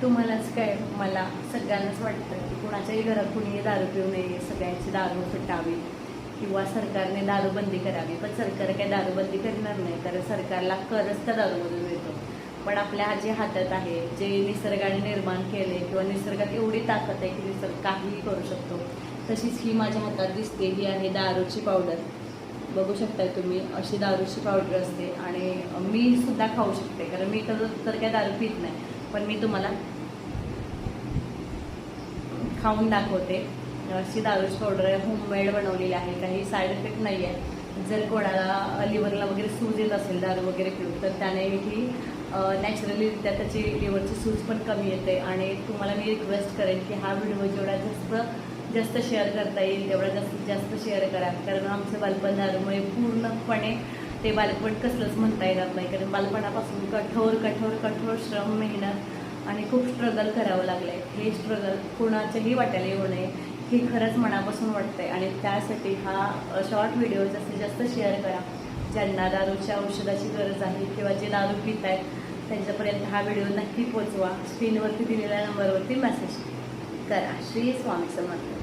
तुम्हालाच काय मला सगळ्यांनाच वाटतं की कुणाच्याही घरात कुणीही दारू पिऊ नये, सगळ्यांची दारू सुटावी किंवा सरकारने दारूबंदी करावी. पण सरकार काय दारूबंदी करणार नाही, कारण सरकारला करच त्या दारूमधून मिळतो. पण आपल्या जे हातात आहे, जे निसर्गाने निर्माण केले किंवा निसर्गात एवढी ताकद आहे की निसर्ग काहीही करू शकतो. तशीच ही माझ्या हातात दिसते, ही आहे दारूची पावडर. बघू शकताय तुम्ही, अशी दारूची पावडर असते आणि मी सुद्धा खाऊ शकते, कारण मी तर काय दारू पित नाही. पण मी तुम्हाला खाऊन दाखवते. अशी दारूची पावडर आहे, होममेड बनवलेली आहे, काही साईड इफेक्ट नाही आहे. जर कोणाला लिव्हरला वगैरे सूज येत असेल दारू वगैरे पिऊन, तर त्याने ही नॅचरलीरित्या त्याची लिव्हरची सूज पण कमी येते. आणि तुम्हाला मी रिक्वेस्ट करेन की हा व्हिडिओ जेवढा जास्त शेअर करता येईल तेवढा जास्तीत जास्त शेअर करा, कारण आमचं बालपण दारूमुळे पूर्णपणे ते बालपण कसलंच म्हणता येणार नाही. कारण बालपणापासून कठोर श्रम, मेहनत आणि खूप स्ट्रगल करावं लागलं आहे. हे स्ट्रगल कोणाच्याही वाट्याला येऊ नये हे खरंच मनापासून वाटतंय. आणि त्यासाठी हा शॉर्ट व्हिडिओ जास्तीत जास्त शेअर करा. ज्यांना दारूच्या औषधाची गरज आहे किंवा जे दारू पित आहेत त्यांच्यापर्यंत हा व्हिडिओ नक्की पोचवा. स्क्रीनवरती दिलेल्या नंबरवरती मेसेज करा. श्री स्वामी समर्थ.